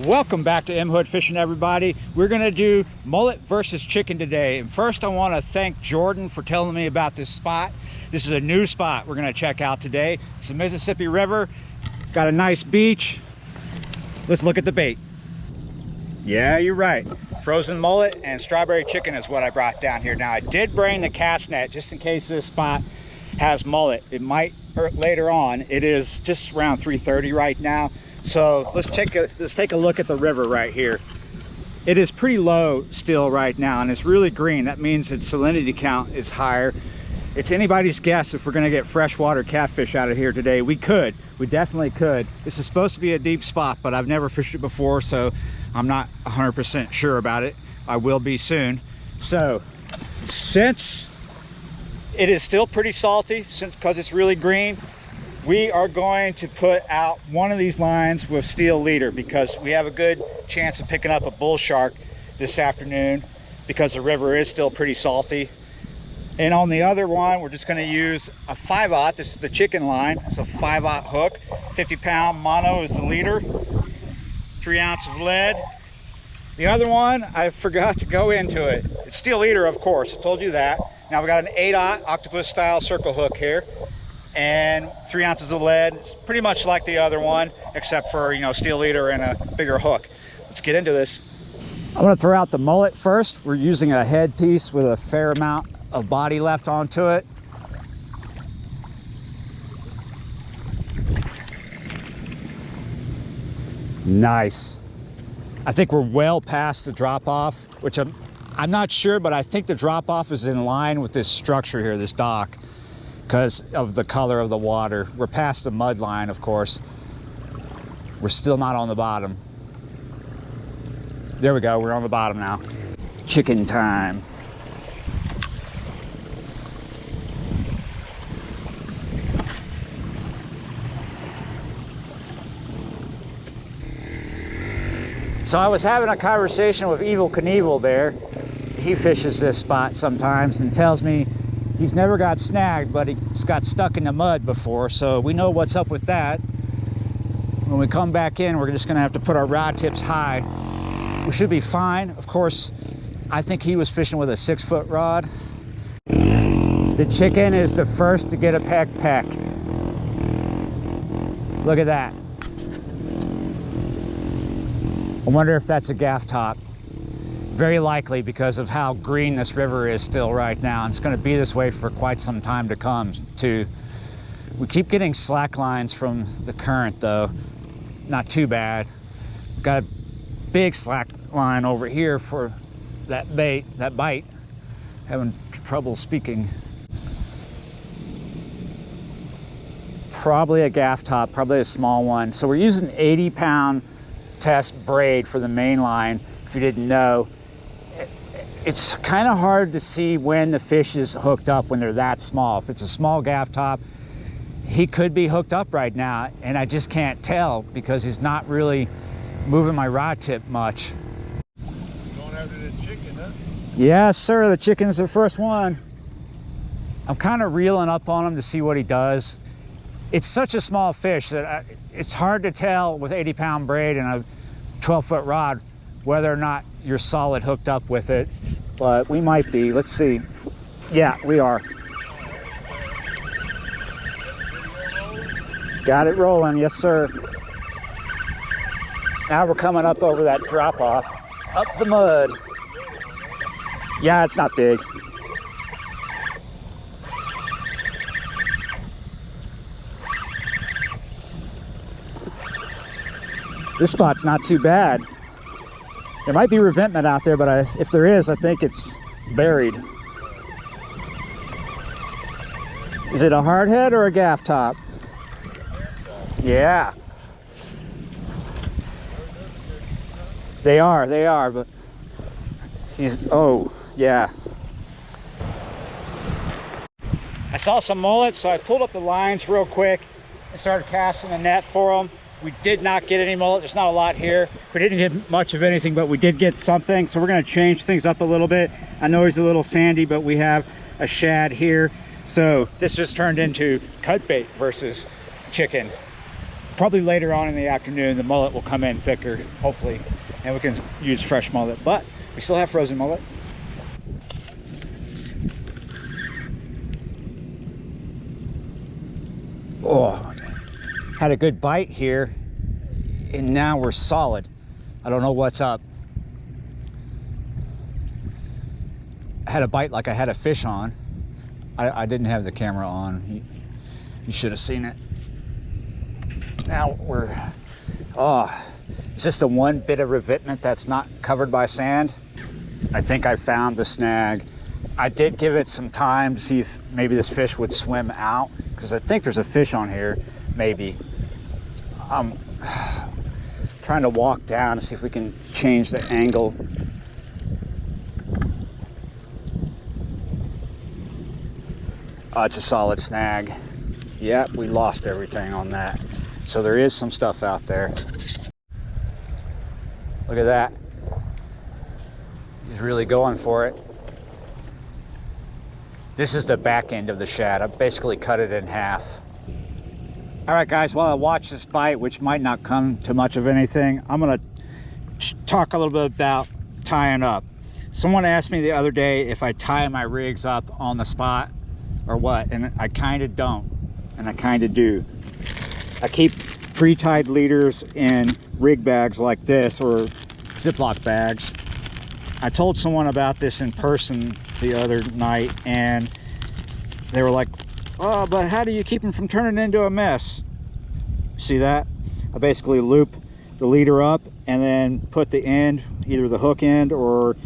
Welcome back to M Hood Fishing, everybody. We're gonna do mullet versus chicken today. And first I want to thank Jordan for telling me about this spot. This is a new spot we're gonna check out today. It's the Mississippi River, got a nice beach. Let's look at the bait. Yeah, you're right. Frozen mullet and strawberry chicken is what I brought down here. Now I did bring the cast net just in case this spot has mullet. It might later on. It is just around 3:30 right now. So let's take a look at the river right here. It is pretty low still right now, and it's really green. That means its salinity count is higher. It's anybody's guess if we're going to get freshwater catfish out of here today. We definitely could. This is supposed to be a deep spot, but I've never fished it before, so I'm not 100% sure about it. I will be soon. So since it is still pretty salty, because it's really green, we are going to put out one of these lines with steel leader because we have a good chance of picking up a bull shark this afternoon because the river is still pretty salty. And on the other one, we're just going to use a 5/0. This is the chicken line. It's a 5/0 hook. 50-pound mono is the leader. 3 ounces of lead. The other one, I forgot to go into it. It's steel leader, of course. I told you that. Now we got an 8/0 octopus style circle hook here. And 3 ounces of lead. It's pretty much like the other one, except for, steel leader and a bigger hook. Let's get into this. I'm going to throw out the mullet first. We're using a head piece with a fair amount of body left onto it. Nice. I think we're well past the drop off, which I'm not sure, but I think the drop off is in line with this structure here, this dock, because of the color of the water. We're past the mud line, of course. We're still not on the bottom. There we go, we're on the bottom now. Chicken time. So I was having a conversation with Evil Knievel there. He fishes this spot sometimes and tells me he's never got snagged, but he's got stuck in the mud before, so we know what's up with that. When we come back in, we're just gonna have to put our rod tips high. We should be fine. Of course, I think he was fishing with a 6-foot rod. The chicken is the first to get a peck. Look at that. I wonder if that's a gaff top. Very likely, because of how green this river is still right now. And it's going to be this way for quite some time to come too. We keep getting slack lines from the current though. Not too bad. Got a big slack line over here for that bite. Having trouble speaking. Probably a gaff top, probably a small one. So we're using 80-pound test braid for the main line, if you didn't know. It's kind of hard to see when the fish is hooked up when they're that small. If it's a small gaff top, he could be hooked up right now, and I just can't tell because he's not really moving my rod tip much. Going after the chicken, huh? Yes, sir, the chicken's the first one. I'm kind of reeling up on him to see what he does. It's such a small fish that it's hard to tell with 80-pound braid and a 12-foot rod whether or not you're solid hooked up with it, but we might be. Let's see. Yeah, we are. Got it rolling, yes sir. Now we're coming up over that drop off, up the mud. Yeah, it's not big. This spot's not too bad. There might be revetment out there, but if there is, I think it's buried. Is it a hard head or a gaff top? Yeah. They are, but oh, yeah. I saw some mullets, so I pulled up the lines real quick and started casting the net for them. We did not get any mullet. There's not a lot here. We didn't get much of anything, but we did get something. So we're going to change things up a little bit. I know he's a little sandy, but we have a shad here. So this just turned into cut bait versus chicken. probably later on in the afternoon, the mullet will come in thicker, hopefully, and we can use fresh mullet. But we still have frozen mullet. Oh, had a good bite here, and now we're solid. I don't know what's up. Had a bite like I had a fish on. I didn't have the camera on. You should have seen it. Now we're, is this the one bit of revetment that's not covered by sand? I think I found the snag. I did give it some time to see if maybe this fish would swim out, because I think there's a fish on here, maybe. I'm trying to walk down to see if we can change the angle. Oh, it's a solid snag. Yep, we lost everything on that. So there is some stuff out there. Look at that. He's really going for it. This is the back end of the shad. I basically cut it in half. All right, guys, while I watch this bite, which might not come to much of anything, I'm gonna talk a little bit about tying up. Someone asked me the other day if I tie my rigs up on the spot or what, and I kind of don't, and I kind of do. I keep pre-tied leaders in rig bags like this, or Ziploc bags. I told someone about this in person the other night, and they were like, oh, but how do you keep them from turning into a mess? See that? I basically loop the leader up and then put the end, either the hook end or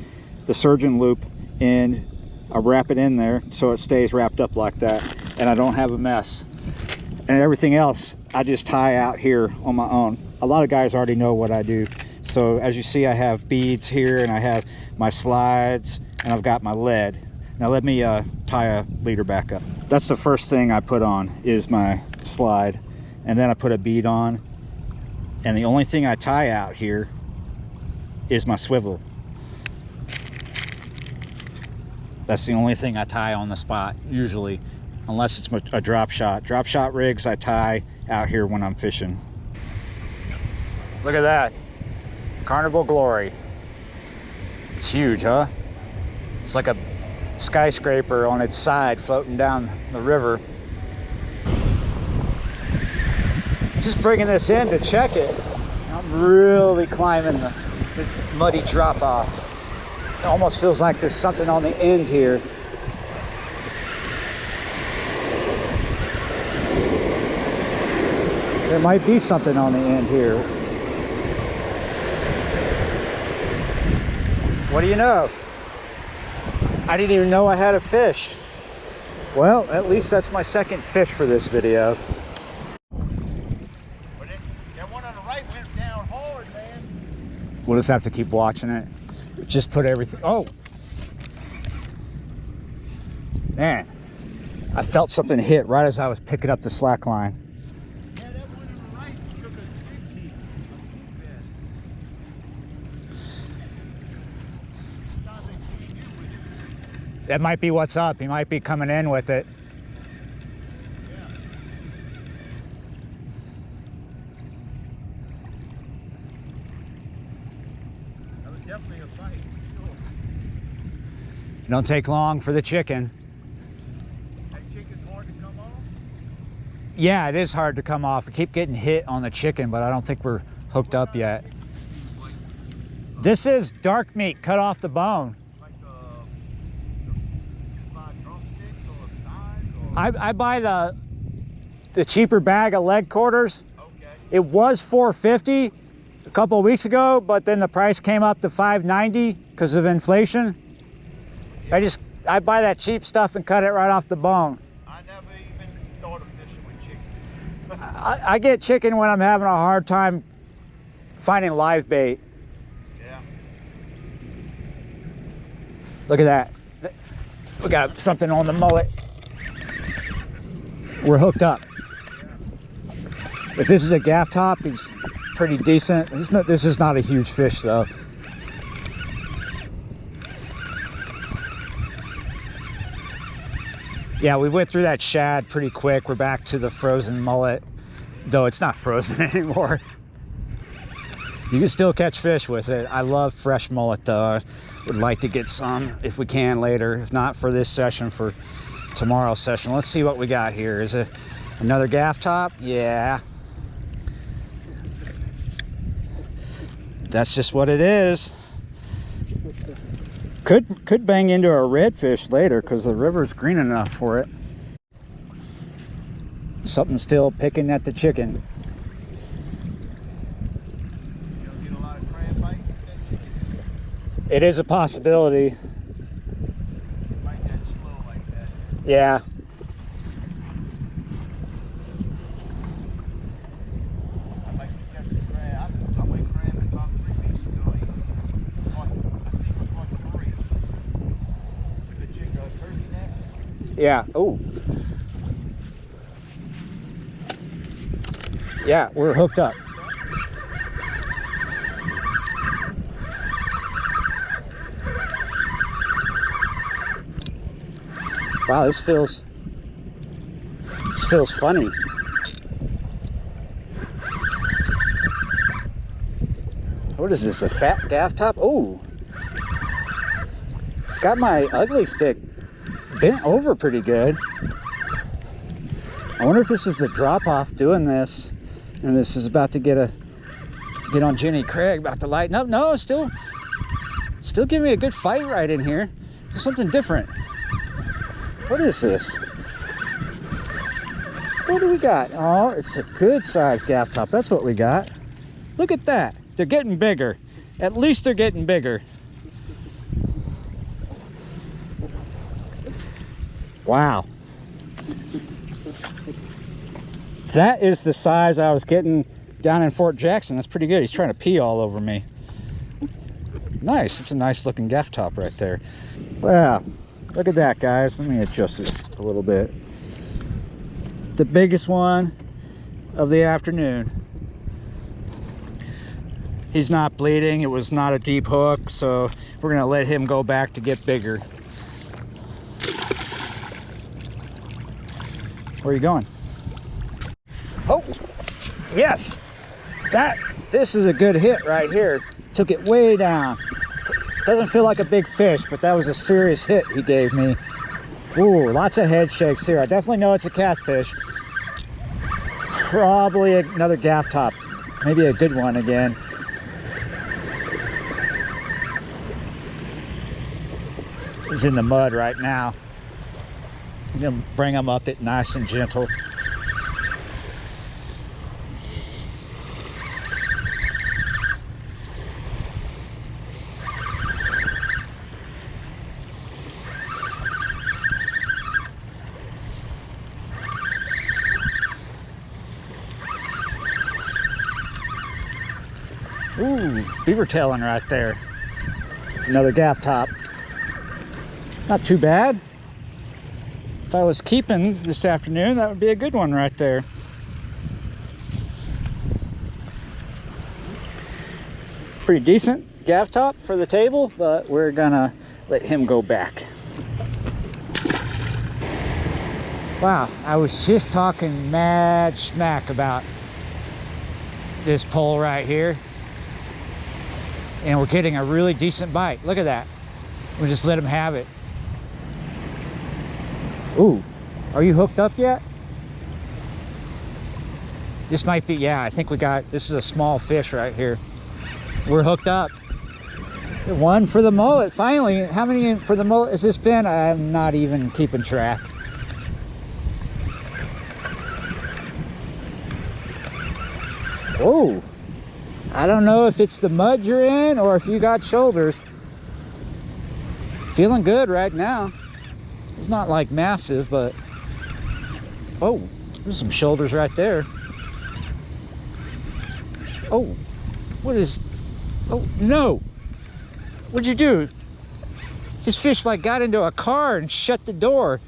the surgeon loop in. I wrap it in there so it stays wrapped up like that, and I don't have a mess. And everything else I just tie out here on my own. A lot of guys already know what I do. So as you see, I have beads here, and I have my slides, and I've got my lead. Now let me tie a leader back up. That's the first thing I put on, is my slide, and then I put a bead on, and the only thing I tie out here is my swivel. That's the only thing I tie on the spot, usually, unless it's a drop shot. Drop shot rigs I tie out here when I'm fishing. Look at that. Carnival Glory. It's huge, huh? It's like a skyscraper on its side floating down the river. Just bringing this in to check it. I'm really climbing the muddy drop off. It almost feels like there's something on the end here. There might be something on the end here. What do you know? I didn't even know I had a fish. Well, at least that's my second fish for this video. But that one on the right went down hard, man. We'll just have to keep watching it. Just put everything. Oh, man, I felt something hit right as I was picking up the slack line. Yeah, that one on the right took a big hit. That might be what's up. He might be coming in with it. Yeah. That was definitely a fight. Don't take long for the chicken. That chicken's hard to come off? Yeah, it is hard to come off. We keep getting hit on the chicken, but I don't think we're hooked up yet. This is dark meat cut off the bone. Like drumsticks or thighs? Or? I buy the cheaper bag of leg quarters. Okay. It was $4.50 a couple of weeks ago, but then the price came up to $5.90 because of inflation. I buy that cheap stuff and cut it right off the bone. I never even thought of fishing with chicken. I get chicken when I'm having a hard time finding live bait. Yeah. Look at that. We got something on the mullet. We're hooked up. If this is a gaff top, he's pretty decent. This is not a huge fish though. Yeah, we went through that shad pretty quick. We're back to the frozen mullet. though it's not frozen anymore. You can still catch fish with it. I love fresh mullet though. I would like to get some if we can later. If not for this session, for tomorrow's session. Let's see what we got here. Is it another gaff top? Yeah. That's just what it is. Could bang into a redfish later because the river's green enough for it. Something still picking at the chicken. You don't get a lot of crab bite? It is a possibility. Bite that slow like that. Yeah. I like to catch the crab. I went crabbing about 3 weeks ago. I think it was like 3. With the chicken turkey net. Yeah. Oh. Yeah, we're hooked up. Wow, this feels funny. What is this, a fat gaff top? Oh, it's got my ugly stick bent over pretty good. I wonder if this is the drop off doing this, and this is about to get on Jenny Craig, about to lighten up. No, still giving me a good fight right in here. Just something different. What is this? What do we got? Oh, it's a good size gaff top. That's what we got. Look at that. They're getting bigger. At least they're getting bigger. Wow. That is the size I was getting down in Fort Jackson. That's pretty good. He's trying to pee all over me. Nice. It's a nice looking gaff top right there. Wow. Look at that, guys. Let me adjust this a little bit. The biggest one of the afternoon. He's not bleeding. It was not a deep hook, so we're going to let him go back to get bigger. Where are you going? Oh, yes. This is a good hit right here. Took it way down. Doesn't feel like a big fish, but that was a serious hit he gave me. Ooh, lots of head shakes here. I definitely know it's a catfish. Probably another gaff top. Maybe a good one again. He's in the mud right now. I'm gonna bring him up it nice and gentle. Ooh, beaver tailing right there. It's another gaff top. Not too bad. If I was keeping this afternoon, that would be a good one right there. Pretty decent gaff top for the table, but we're gonna let him go back. Wow, I was just talking mad smack about this pole right here, and we're getting a really decent bite. Look at that. We just let him have it. Ooh, are you hooked up yet? This might be, yeah, I think we got, this is a small fish right here. We're hooked up. One for the mullet, finally. How many for the mullet has this been? I'm not even keeping track. Whoa. I don't know if it's the mud you're in or if you got shoulders. Feeling good right now. It's not like massive, but oh, there's some shoulders right there. Oh, what is, oh no, what'd you do? This fish like got into a car and shut the door.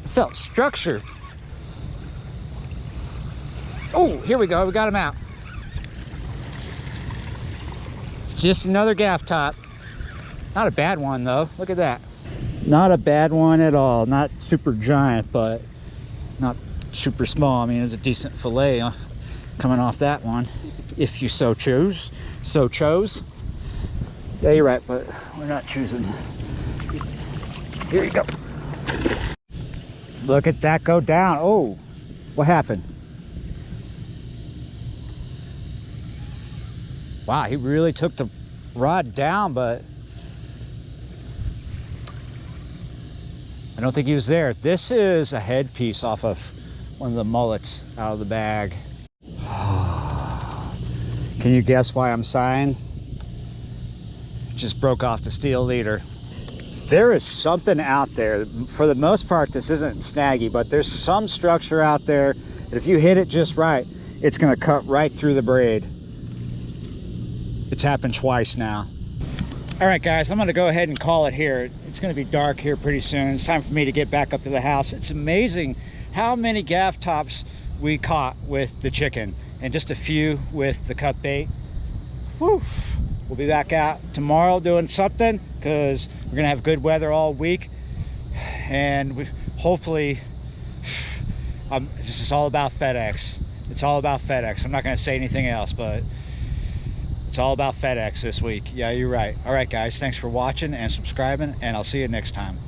I felt structure. Oh, here we go, we got him out. It's just another gaff top. Not a bad one though, look at that. Not a bad one at all. Not super giant, but not super small. I mean, it's a decent fillet coming off that one, if you so choose. So chose. Yeah, you're right, but we're not choosing. Here you go. Look at that go down. Oh, what happened? Wow, he really took the rod down, but I don't think he was there. This is a headpiece off of one of the mullets out of the bag. Can you guess why I'm sighing? Just broke off the steel leader. There is something out there. For the most part, this isn't snaggy, but there's some structure out there that if you hit it just right, it's gonna cut right through the braid. It's happened twice now. All right, guys, I'm gonna go ahead and call it here. It's gonna be dark here pretty soon. It's time for me to get back up to the house. It's amazing how many gaff tops we caught with the chicken and just a few with the cut bait. Whew. We'll be back out tomorrow doing something because we're gonna have good weather all week, and hopefully this is all about FedEx. It's all about FedEx. I'm not gonna say anything else, but it's all about FedEx this week. Yeah, you're right. All right, guys, thanks for watching and subscribing, and I'll see you next time.